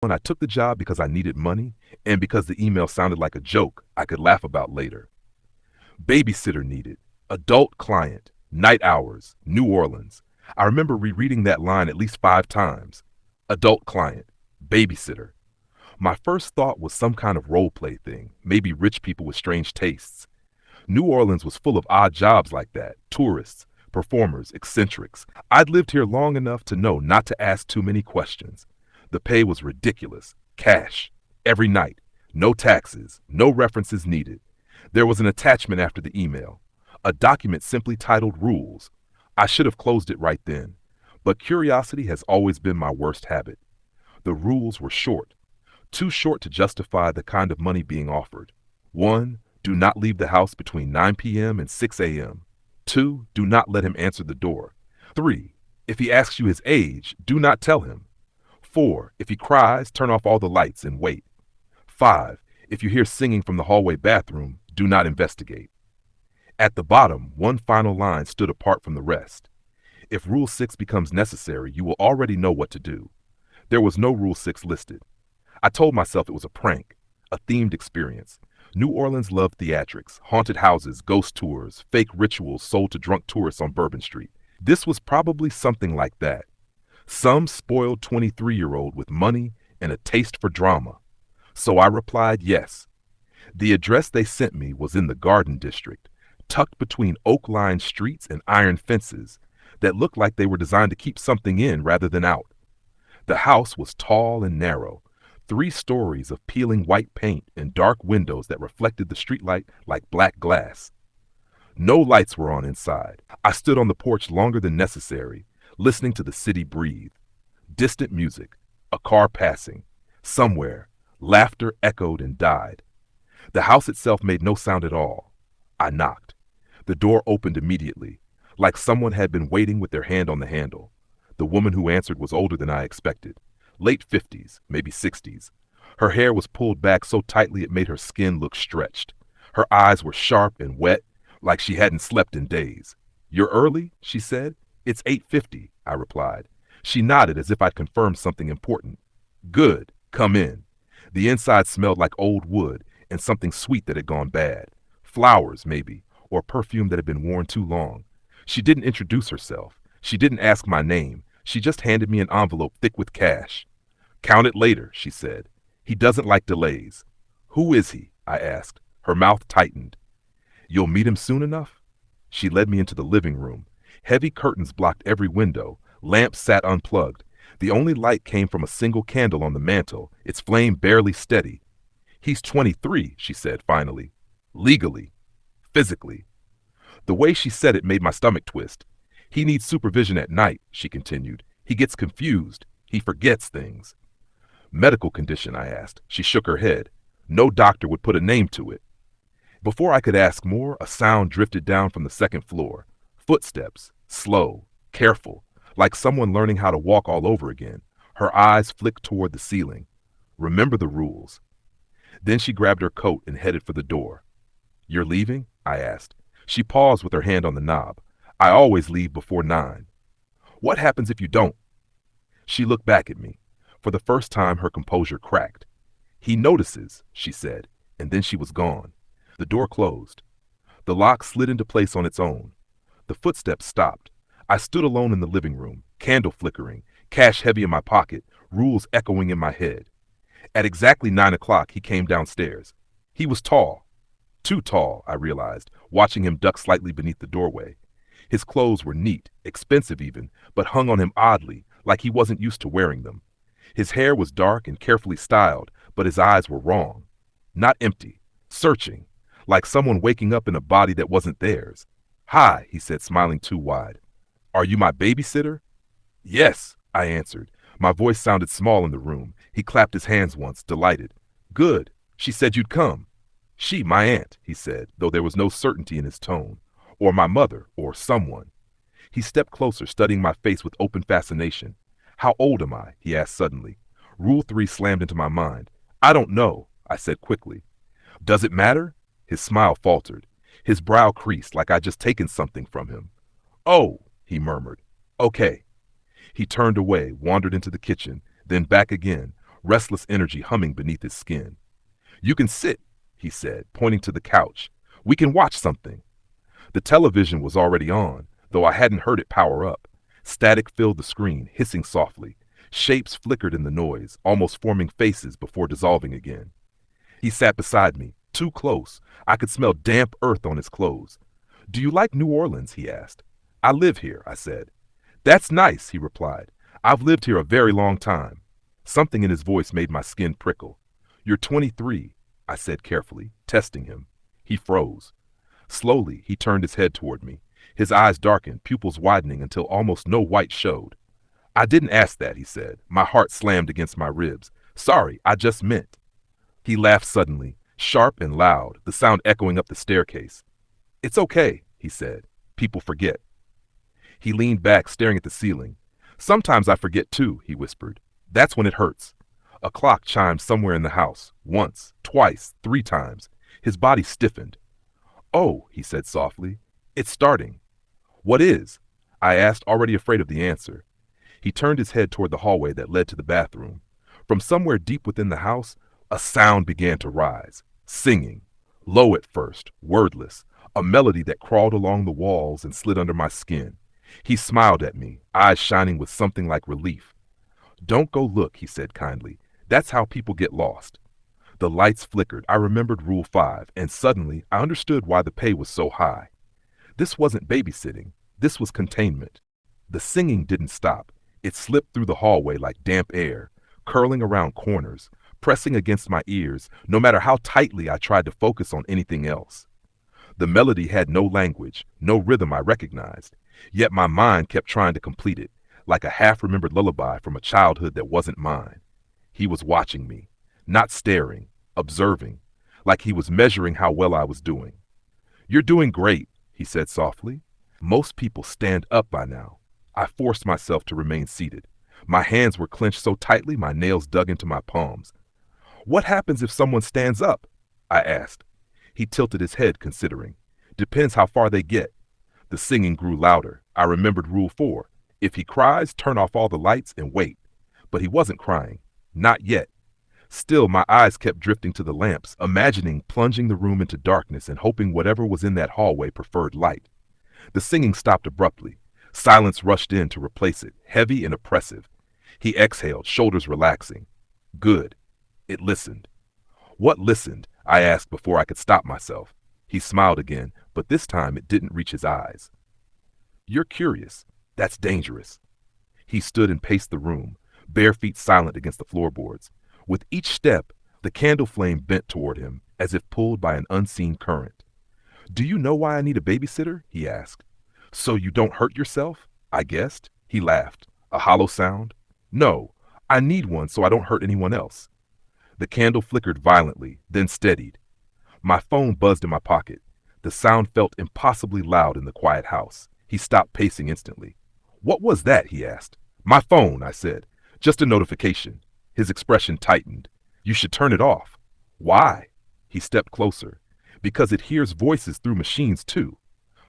I took the job because I needed money and because the email sounded like a joke I could laugh about later. Babysitter needed, adult client, night hours, New Orleans. I remember rereading that line at least 5 times. Adult client, babysitter. My first thought was some kind of role play thing, maybe rich people with strange tastes. New Orleans was full of odd jobs like that, tourists, performers, eccentrics. I'd lived here long enough to know not to ask too many questions. The pay was ridiculous. Cash. Every night. No taxes. No references needed. There was an attachment after the email. A document simply titled Rules. I should have closed it right then. But curiosity has always been my worst habit. The rules were short. Too short to justify the kind of money being offered. 1. Do not leave the house between 9 p.m. and 6 a.m. 2. Do not let him answer the door. 3. If he asks you his age, do not tell him. 4. If he cries, turn off all the lights and wait. 5. If you hear singing from the hallway bathroom, do not investigate. At the bottom, one final line stood apart from the rest. If Rule 6 becomes necessary, you will already know what to do. There was no Rule 6 listed. I told myself it was a prank, a themed experience. New Orleans loved theatrics, haunted houses, ghost tours, fake rituals sold to drunk tourists on Bourbon Street. This was probably something like that. Some spoiled 23-year-old with money and a taste for drama. So I replied yes. The address they sent me was in the Garden District, tucked between oak-lined streets and iron fences that looked like they were designed to keep something in rather than out. The house was tall and narrow, 3 stories of peeling white paint and dark windows that reflected the streetlight like black glass. No lights were on inside. I stood on the porch longer than necessary, listening to the city breathe. Distant music, a car passing. Somewhere, laughter echoed and died. The house itself made no sound at all. I knocked. The door opened immediately, like someone had been waiting with their hand on the handle. The woman who answered was older than I expected. Late 50s, maybe 60s. Her hair was pulled back so tightly it made her skin look stretched. Her eyes were sharp and wet, like she hadn't slept in days. "You're early?" she said. "It's 8:50, I replied. She nodded as if I'd confirmed something important. "Good. Come in." The inside smelled like old wood and something sweet that had gone bad. Flowers, maybe, or perfume that had been worn too long. She didn't introduce herself. She didn't ask my name. She just handed me an envelope thick with cash. "Count it later," she said. "He doesn't like delays." "Who is he?" I asked. Her mouth tightened. "You'll meet him soon enough?" She led me into the living room. Heavy curtains blocked every window. Lamps sat unplugged. The only light came from a single candle on the mantel, its flame barely steady. "He's 23, she said finally. "Legally. Physically." The way she said it made my stomach twist. "He needs supervision at night," she continued. "He gets confused. He forgets things." "Medical condition?" I asked. She shook her head. "No doctor would put a name to it." Before I could ask more, a sound drifted down from the second floor. Footsteps, slow, careful, like someone learning how to walk all over again. Her eyes flicked toward the ceiling. "Remember the rules." Then she grabbed her coat and headed for the door. "You're leaving?" I asked. She paused with her hand on the knob. "I always leave before 9. "What happens if you don't?" She looked back at me. For the first time, her composure cracked. "He notices," she said, and then she was gone. The door closed. The lock slid into place on its own. The footsteps stopped. I stood alone in the living room, candle flickering, cash heavy in my pocket, rules echoing in my head. At exactly 9 o'clock, he came downstairs. He was tall. Too tall, I realized, watching him duck slightly beneath the doorway. His clothes were neat, expensive even, but hung on him oddly, like he wasn't used to wearing them. His hair was dark and carefully styled, but his eyes were wrong. Not empty, searching, like someone waking up in a body that wasn't theirs. "Hi," he said, smiling too wide. "Are you my babysitter?" "Yes," I answered. My voice sounded small in the room. He clapped his hands once, delighted. "Good. She said you'd come." "She, my aunt," he said, though there was no certainty in his tone. "Or my mother, or someone." He stepped closer, studying my face with open fascination. "How old am I?" he asked suddenly. Rule 3 slammed into my mind. "I don't know," I said quickly. "Does it matter?" His smile faltered. His brow creased like I'd just taken something from him. "Oh," he murmured. "Okay." He turned away, wandered into the kitchen, then back again. restless energy humming beneath his skin. "You can sit," he said, pointing to the couch. "We can watch something." The television was already on, though I hadn't heard it power up. Static filled the screen, hissing softly. Shapes flickered in the noise, almost forming faces before dissolving again. He sat beside me, too close. I could smell damp earth on his clothes. "Do you like New Orleans?" he asked. "I live here," I said. "That's nice," he replied. "I've lived here a very long time." Something in his voice made my skin prickle. "You're 23, I said carefully, testing him. He froze. Slowly, he turned his head toward me. His eyes darkened, pupils widening until almost no white showed. "I didn't ask that," he said. My heart slammed against my ribs. "Sorry, I just meant." He laughed suddenly, sharp and loud, the sound echoing up the staircase. "It's okay," he said. "People forget." He leaned back, staring at the ceiling. "Sometimes I forget too," he whispered. "That's when it hurts." A clock chimed somewhere in the house, once, twice, 3 times. His body stiffened. "Oh," he said softly, "it's starting." "What is?" I asked, already afraid of the answer. He turned his head toward the hallway that led to the bathroom. From somewhere deep within the house, a sound began to rise. Singing. Low at first, wordless. A melody that crawled along the walls and slid under my skin. He smiled at me, eyes shining with something like relief. "Don't go look," he said kindly. "That's how people get lost." The lights flickered. I remembered Rule 5, and suddenly I understood why the pay was so high. This wasn't babysitting. This was containment. The singing didn't stop. It slipped through the hallway like damp air, curling around corners, pressing against my ears, no matter how tightly I tried to focus on anything else. The melody had no language, no rhythm I recognized, yet my mind kept trying to complete it, like a half-remembered lullaby from a childhood that wasn't mine. He was watching me, not staring, observing, like he was measuring how well I was doing. "You're doing great," he said softly. "Most people stand up by now." I forced myself to remain seated. My hands were clenched so tightly my nails dug into my palms. "What happens if someone stands up?" I asked. He tilted his head, considering. "Depends how far they get." The singing grew louder. I remembered Rule 4. If he cries, turn off all the lights and wait. But he wasn't crying. Not yet. Still, my eyes kept drifting to the lamps, imagining plunging the room into darkness and hoping whatever was in that hallway preferred light. The singing stopped abruptly. Silence rushed in to replace it, heavy and oppressive. He exhaled, shoulders relaxing. Good. It listened. "What listened?" I asked before I could stop myself. He smiled again, but this time it didn't reach his eyes. "You're curious. That's dangerous." He stood and paced the room, bare feet silent against the floorboards. With each step, the candle flame bent toward him, as if pulled by an unseen current. "Do you know why I need a babysitter?" he asked. "So you don't hurt yourself?" I guessed. He laughed, a hollow sound. "No, I need one so I don't hurt anyone else." The candle flickered violently, then steadied. My phone buzzed in my pocket. The sound felt impossibly loud in the quiet house. He stopped pacing instantly. "What was that?" he asked. "My phone," I said. "Just a notification." His expression tightened. "You should turn it off." "Why?" He stepped closer. "Because it hears voices through machines too."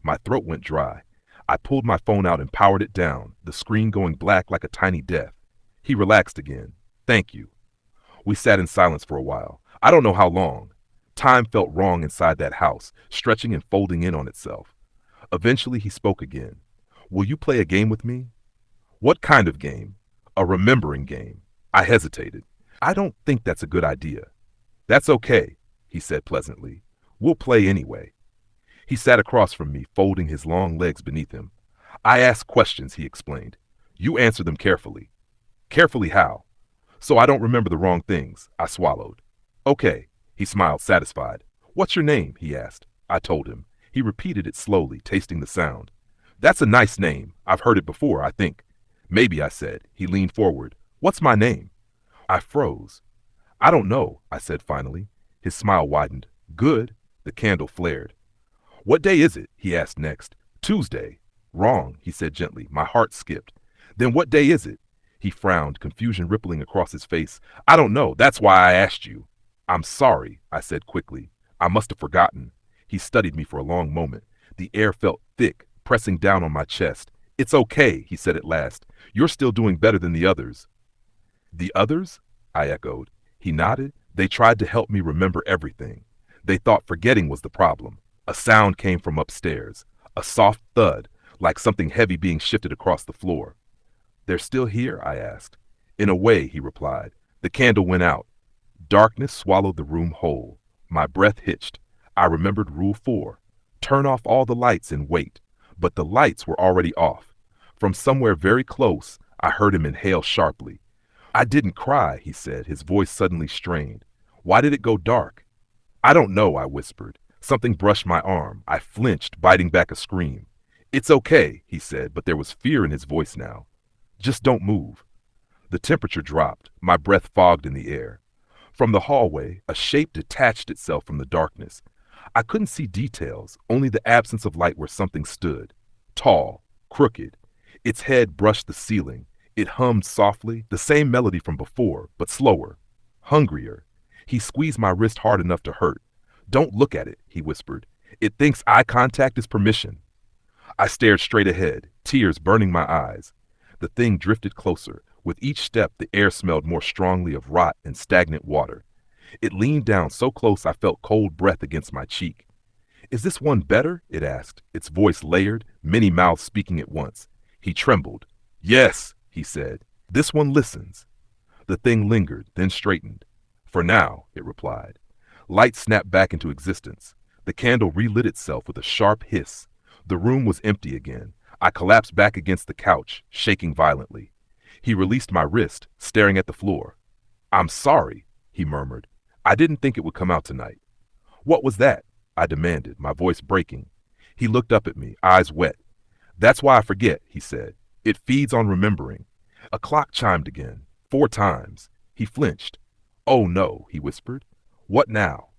My throat went dry. I pulled my phone out and powered it down, the screen going black like a tiny death. He relaxed again. "Thank you." We sat in silence for a while. I don't know how long. Time felt wrong inside that house, stretching and folding in on itself. Eventually he spoke again. "Will you play a game with me?" "What kind of game?" "A remembering game." I hesitated. "I don't think that's a good idea." "That's okay," he said pleasantly. "We'll play anyway." He sat across from me, folding his long legs beneath him. "I ask questions," he explained. "You answer them carefully." "Carefully how?" "So I don't remember the wrong things." I swallowed. "Okay." He smiled, satisfied. "What's your name?" he asked. I told him. He repeated it slowly, tasting the sound. "That's a nice name. I've heard it before, I think." "Maybe," I said. He leaned forward. "What's my name?" I froze. "I don't know," I said finally. His smile widened. "Good." The candle flared. "What day is it?" he asked next. "Tuesday." "Wrong," he said gently. My heart skipped. "Then what day is it?" He frowned, confusion rippling across his face. "I don't know. That's why I asked you." "I'm sorry," I said quickly. "I must have forgotten." He studied me for a long moment. The air felt thick, pressing down on my chest. "It's okay," he said at last. "You're still doing better than the others." "The others?" I echoed. He nodded. They tried to help me remember everything. They thought forgetting was the problem. A sound came from upstairs, a soft thud, like something heavy being shifted across the floor. They're still here? I asked. In a way, he replied. The candle went out. Darkness swallowed the room whole. My breath hitched. I remembered Rule 4. Turn off all the lights and wait. But the lights were already off. From somewhere very close, I heard him inhale sharply. I didn't cry, he said, his voice suddenly strained. Why did it go dark? I don't know, I whispered. Something brushed my arm. I flinched, biting back a scream. It's okay, he said, but there was fear in his voice now. Just don't move. The temperature dropped. My breath fogged in the air. From the hallway, a shape detached itself from the darkness. I couldn't see details, only the absence of light where something stood. Tall, crooked. Its head brushed the ceiling. It hummed softly, the same melody from before, but slower. Hungrier. He squeezed my wrist hard enough to hurt. Don't look at it, he whispered. It thinks eye contact is permission. I stared straight ahead, tears burning my eyes. The thing drifted closer. With each step, the air smelled more strongly of rot and stagnant water. It leaned down so close I felt cold breath against my cheek. Is this one better? It asked, its voice layered, many mouths speaking at once. He trembled. Yes, he said. This one listens. The thing lingered, then straightened. For now, it replied. Light snapped back into existence. The candle relit itself with a sharp hiss. The room was empty again. I collapsed back against the couch, shaking violently. He released my wrist, staring at the floor. I'm sorry, he murmured. I didn't think it would come out tonight. What was that? I demanded, my voice breaking. He looked up at me, eyes wet. That's why I forget, he said. It feeds on remembering. A clock chimed again, 4 times. He flinched. Oh no, he whispered. What now?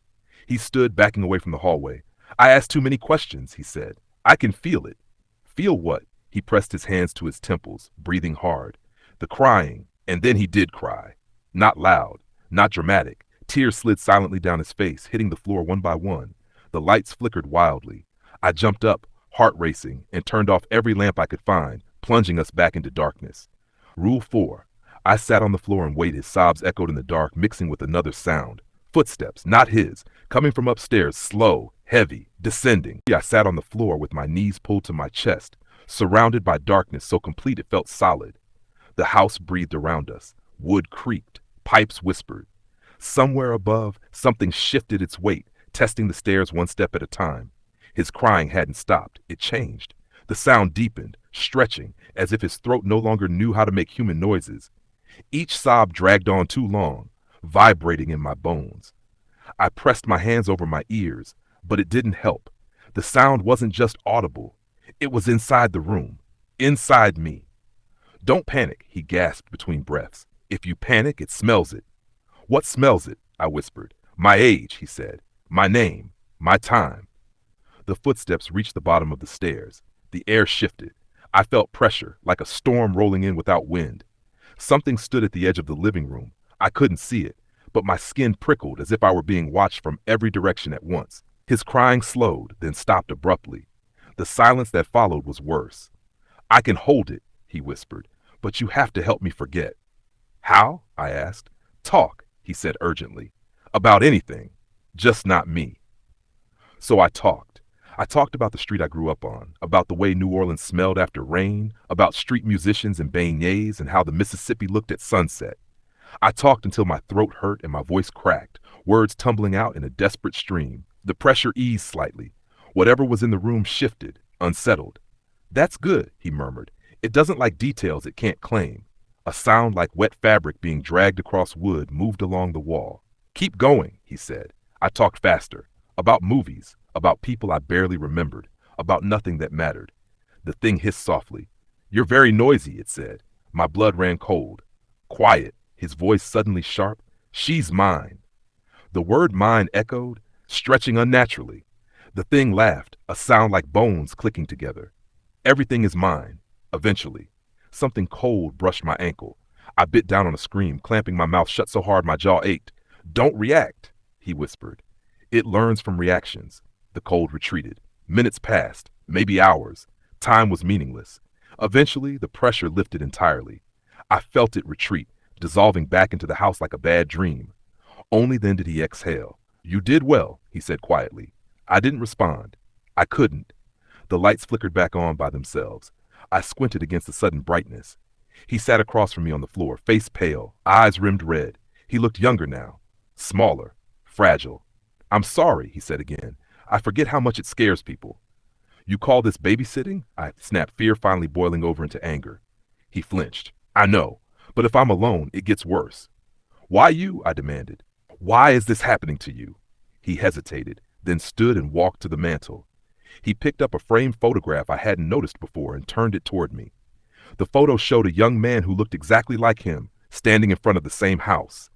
He stood, backing away from the hallway. I asked too many questions, he said. I can feel it. Feel what? He pressed his hands to his temples, breathing hard. The crying, and then he did cry. Not loud, not dramatic. Tears slid silently down his face, hitting the floor one by one. The lights flickered wildly. I jumped up, heart racing, and turned off every lamp I could find, plunging us back into darkness. Rule 4. I sat on the floor and waited. Sobs echoed in the dark, mixing with another sound. Footsteps, not his, coming from upstairs, slow, heavy, descending. I sat on the floor with my knees pulled to my chest, surrounded by darkness so complete it felt solid. The house breathed around us. Wood creaked. Pipes whispered. Somewhere above, something shifted its weight, testing the stairs one step at a time. His crying hadn't stopped. It changed. The sound deepened, stretching, as if his throat no longer knew how to make human noises. Each sob dragged on too long, vibrating in my bones. I pressed my hands over my ears, but it didn't help. The sound wasn't just audible. It was inside the room, inside me. Don't panic, he gasped between breaths. If you panic, it smells it. What smells it? I whispered. My age, he said. My name. My time. The footsteps reached the bottom of the stairs. The air shifted. I felt pressure, like a storm rolling in without wind. Something stood at the edge of the living room. I couldn't see it, but my skin prickled as if I were being watched from every direction at once. His crying slowed, then stopped abruptly. The silence that followed was worse. I can hold it, he whispered, but you have to help me forget. How? I asked. Talk, he said urgently. About anything, just not me. So I talked. I talked about the street I grew up on, about the way New Orleans smelled after rain, about street musicians and beignets, and how the Mississippi looked at sunset. I talked until my throat hurt and my voice cracked, words tumbling out in a desperate stream. The pressure eased slightly. Whatever was in the room shifted, unsettled. That's good, he murmured. It doesn't like details it can't claim. A sound like wet fabric being dragged across wood moved along the wall. Keep going, he said. I talked faster. About movies, about people I barely remembered, about nothing that mattered. The thing hissed softly. You're very noisy, it said. My blood ran cold. Quiet, his voice suddenly sharp. She's mine. The word mine echoed, stretching unnaturally. The thing laughed, a sound like bones clicking together. Everything is mine, eventually. Something cold brushed my ankle. I bit down on a scream, clamping my mouth shut so hard my jaw ached. Don't react, he whispered. It learns from reactions. The cold retreated. Minutes passed, maybe hours. Time was meaningless. Eventually, the pressure lifted entirely. I felt it retreat, dissolving back into the house like a bad dream. Only then did he exhale. "You did well," he said quietly. I didn't respond. I couldn't. The lights flickered back on by themselves. I squinted against the sudden brightness. He sat across from me on the floor, face pale, eyes rimmed red. He looked younger now, smaller, fragile. "I'm sorry," he said again. "I forget how much it scares people." "You call this babysitting?" I snapped, fear finally boiling over into anger. He flinched. "I know, but if I'm alone, it gets worse." "Why you?" I demanded. "Why is this happening to you?" He hesitated, then stood and walked to the mantel. He picked up a framed photograph I hadn't noticed before and turned it toward me. The photo showed a young man who looked exactly like him, standing in front of the same house,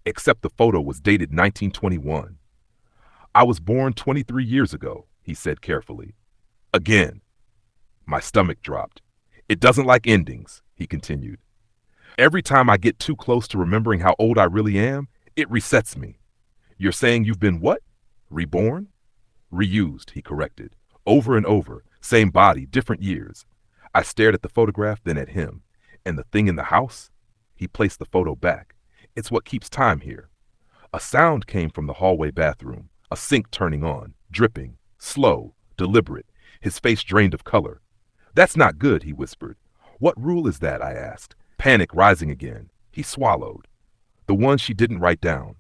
except the photo was dated 1921. "I was born 23 years ago," he said carefully. Again. My stomach dropped. "It doesn't like endings," he continued. "Every time I get too close to remembering how old I really am, it resets me." "You're saying you've been what? Reborn?" "Reused," he corrected. "Over and over. Same body, different years." I stared at the photograph, then at him. "And the thing in the house?" He placed the photo back. "It's what keeps time here." A sound came from the hallway bathroom, a sink turning on, dripping, slow, deliberate, his face drained of color. "That's not good," he whispered. "What rule is that?" I asked, panic rising again. He swallowed. "The one she didn't write down."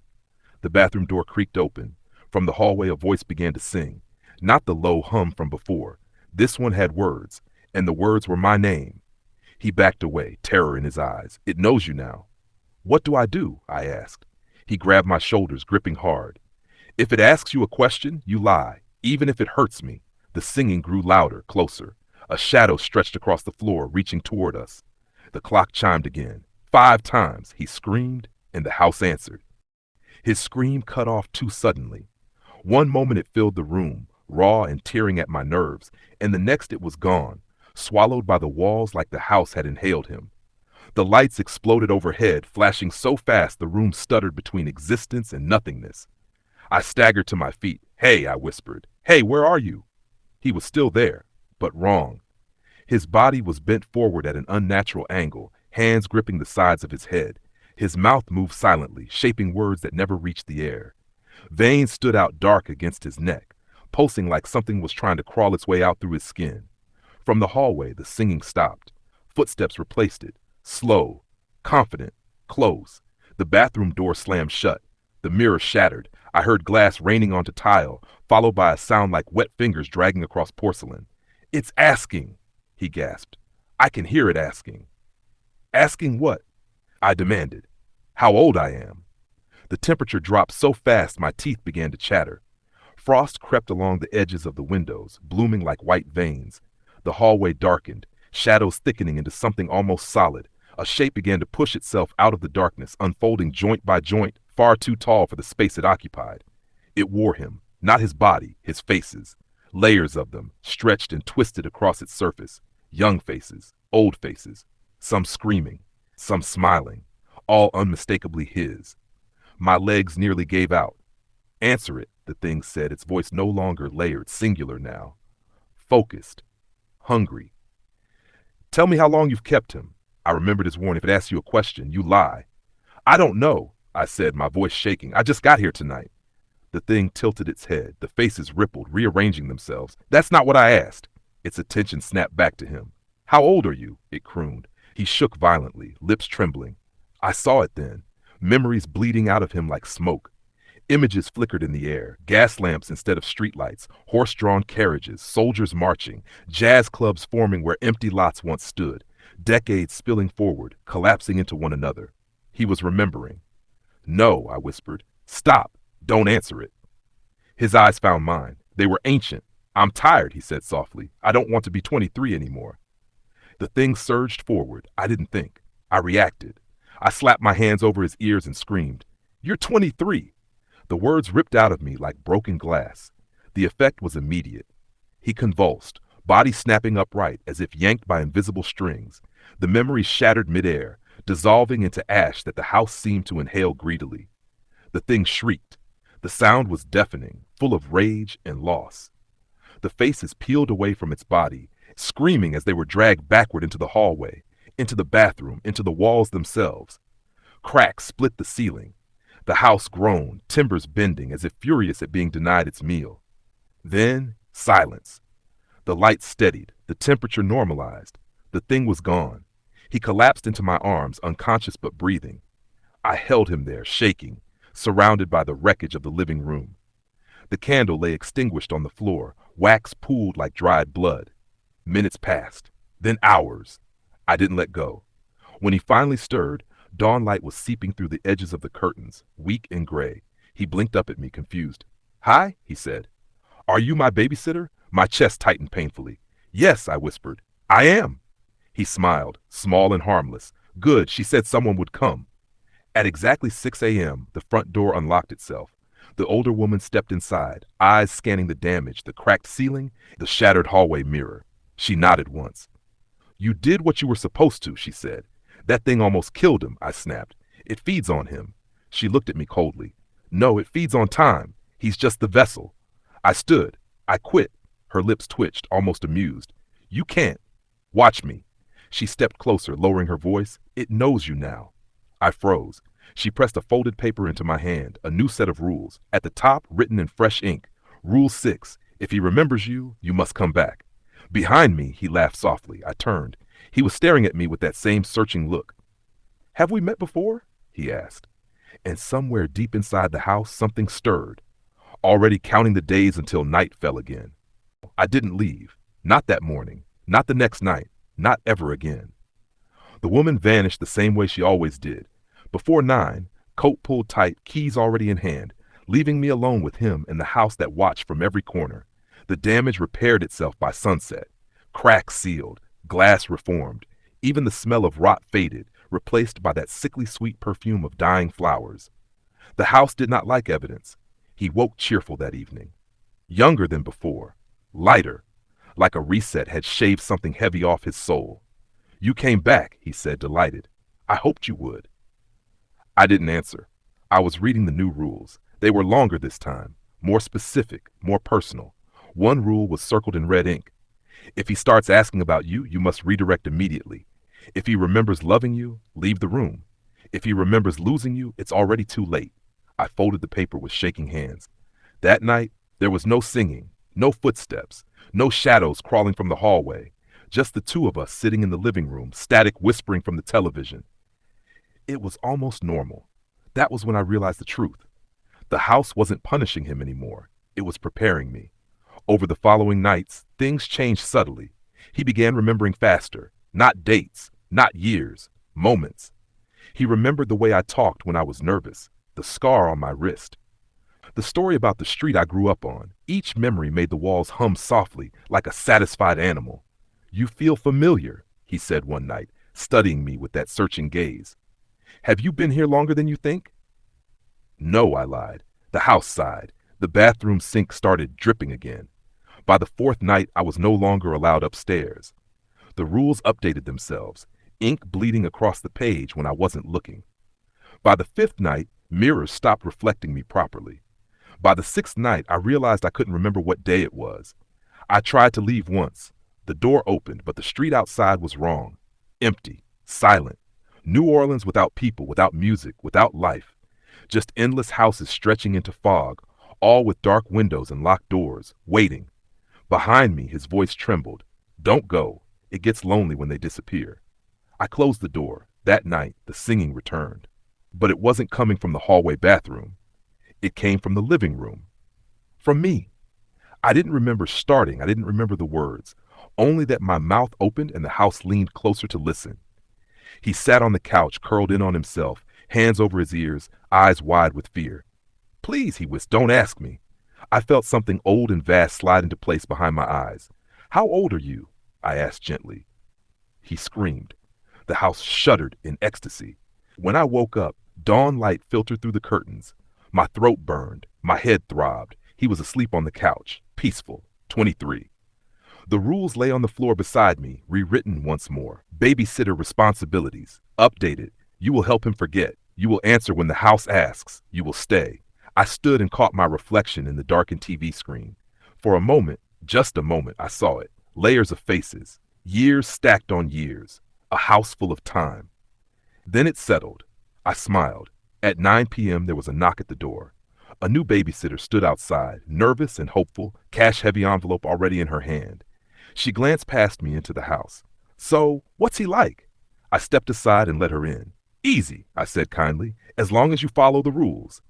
The bathroom door creaked open. From the hallway a voice began to sing. Not the low hum from before. This one had words, and the words were my name. He backed away, terror in his eyes. "It knows you now." "What do I do?" I asked. He grabbed my shoulders, gripping hard. "If it asks you a question, you lie, even if it hurts me." The singing grew louder, closer. A shadow stretched across the floor, reaching toward us. The clock chimed again. 5 times, he screamed, and the house answered. His scream cut off too suddenly. One moment it filled the room, raw and tearing at my nerves, and the next it was gone, swallowed by the walls like the house had inhaled him. The lights exploded overhead, flashing so fast the room stuttered between existence and nothingness. I staggered to my feet. "Hey," I whispered. "Hey, where are you?" He was still there, but wrong. His body was bent forward at an unnatural angle, hands gripping the sides of his head. His mouth moved silently, shaping words that never reached the air. Veins stood out dark against his neck, pulsing like something was trying to crawl its way out through his skin. From the hallway, the singing stopped. Footsteps replaced it, slow, confident, close. The bathroom door slammed shut. The mirror shattered. I heard glass raining onto tile, followed by a sound like wet fingers dragging across porcelain. "It's asking," he gasped. "I can hear it asking." "Asking what?" I demanded. "How old I am." The temperature dropped so fast my teeth began to chatter. Frost crept along the edges of the windows, blooming like white veins. The hallway darkened, shadows thickening into something almost solid. A shape began to push itself out of the darkness, unfolding joint by joint, far too tall for the space it occupied. It wore him, not his body, his faces. Layers of them, stretched and twisted across its surface. Young faces, old faces, some screaming, some smiling, all unmistakably his. My legs nearly gave out. "Answer it," the thing said, its voice no longer layered, singular now. Focused, hungry. "Tell me how long you've kept him." I remembered his warning. "If it asks you a question, you lie." "I don't know," I said, my voice shaking. "I just got here tonight." The thing tilted its head. The faces rippled, rearranging themselves. "That's not what I asked." Its attention snapped back to him. "How old are you?" it crooned. He shook violently, lips trembling. I saw it then. Memories bleeding out of him like smoke. Images flickered in the air, gas lamps instead of streetlights, horse-drawn carriages, soldiers marching, jazz clubs forming where empty lots once stood, decades spilling forward, collapsing into one another. He was remembering. "No," I whispered. "Stop. Don't answer it." His eyes found mine. They were ancient. "I'm tired," he said softly. "I don't want to be 23 anymore." The thing surged forward. I didn't think. I reacted. I slapped my hands over his ears and screamed, "You're 23!" The words ripped out of me like broken glass. The effect was immediate. He convulsed, body snapping upright as if yanked by invisible strings. The memory shattered midair, dissolving into ash that the house seemed to inhale greedily. The thing shrieked. The sound was deafening, full of rage and loss. The faces peeled away from its body, screaming as they were dragged backward into the hallway, into the bathroom, into the walls themselves. Cracks split the ceiling. The house groaned, timbers bending as if furious at being denied its meal. Then, silence. The light steadied, the temperature normalized. The thing was gone. He collapsed into my arms, unconscious but breathing. I held him there, shaking, surrounded by the wreckage of the living room. The candle lay extinguished on the floor, wax pooled like dried blood. Minutes passed, then hours. I didn't let go. When he finally stirred, dawnlight was seeping through the edges of the curtains, weak and gray. He blinked up at me, confused. "Hi," he said. "Are you my babysitter?" My chest tightened painfully. "Yes," I whispered. "I am." He smiled, small and harmless. "Good, she said someone would come." At exactly 6 a.m., the front door unlocked itself. The older woman stepped inside, eyes scanning the damage, the cracked ceiling, the shattered hallway mirror. She nodded once. "You did what you were supposed to," she said. "That thing almost killed him," I snapped. "It feeds on him." She looked at me coldly. "No, it feeds on time. He's just the vessel." I stood. "I quit." Her lips twitched, almost amused. "You can't. Watch me." She stepped closer, lowering her voice. "It knows you now." I froze. She pressed a folded paper into my hand, a new set of rules. At the top, written in fresh ink, Rule 6, if he remembers you, you must come back. Behind me, he laughed softly. I turned. He was staring at me with that same searching look. "Have we met before?" he asked. And somewhere deep inside the house, something stirred, already counting the days until night fell again. I didn't leave. Not that morning. Not the next night. Not ever again. The woman vanished the same way she always did. Before 9, coat pulled tight, keys already in hand, leaving me alone with him in the house that watched from every corner. The damage repaired itself by sunset. Cracks sealed, glass reformed. Even the smell of rot faded, replaced by that sickly sweet perfume of dying flowers. The house did not like evidence. He woke cheerful that evening. Younger than before. Lighter. Like a reset had shaved something heavy off his soul. "You came back," he said, delighted. "I hoped you would." I didn't answer. I was reading the new rules. They were longer this time, more specific, more personal. One rule was circled in red ink. If he starts asking about you, you must redirect immediately. If he remembers loving you, leave the room. If he remembers losing you, it's already too late. I folded the paper with shaking hands. That night, there was no singing, no footsteps, no shadows crawling from the hallway. Just the two of us sitting in the living room, static whispering from the television. It was almost normal. That was when I realized the truth. The house wasn't punishing him anymore. It was preparing me. Over the following nights, things changed subtly. He began remembering faster. Not dates, not years, moments. He remembered the way I talked when I was nervous, the scar on my wrist. The story about the street I grew up on. Each memory made the walls hum softly, like a satisfied animal. "You feel familiar," he said one night, studying me with that searching gaze. "Have you been here longer than you think?" "No," I lied. The house sighed. The bathroom sink started dripping again. By the 4th night, I was no longer allowed upstairs. The rules updated themselves, ink bleeding across the page when I wasn't looking. By the 5th night, mirrors stopped reflecting me properly. By the 6th night, I realized I couldn't remember what day it was. I tried to leave once. The door opened, but the street outside was wrong. Empty, silent. New Orleans without people, without music, without life. Just endless houses stretching into fog, all with dark windows and locked doors, waiting. Behind me, his voice trembled. "Don't go. It gets lonely when they disappear." I closed the door. That night, the singing returned. But it wasn't coming from the hallway bathroom. It came from the living room. From me. I didn't remember starting. I didn't remember the words. Only that my mouth opened and the house leaned closer to listen. He sat on the couch, curled in on himself, hands over his ears, eyes wide with fear. "Please," he whispered, "don't ask me." I felt something old and vast slide into place behind my eyes. "How old are you?" I asked gently. He screamed. The house shuddered in ecstasy. When I woke up, dawn light filtered through the curtains. My throat burned. My head throbbed. He was asleep on the couch, peaceful, 23. The rules lay on the floor beside me, rewritten once more. Babysitter responsibilities, updated. You will help him forget. You will answer when the house asks. You will stay. I stood and caught my reflection in the darkened TV screen. For a moment, just a moment, I saw it. Layers of faces. Years stacked on years. A house full of time. Then it settled. I smiled. At 9 p.m., there was a knock at the door. A new babysitter stood outside, nervous and hopeful, cash-heavy envelope already in her hand. She glanced past me into the house. "So, what's he like?" I stepped aside and let her in. "Easy," I said kindly, "as long as you follow the rules."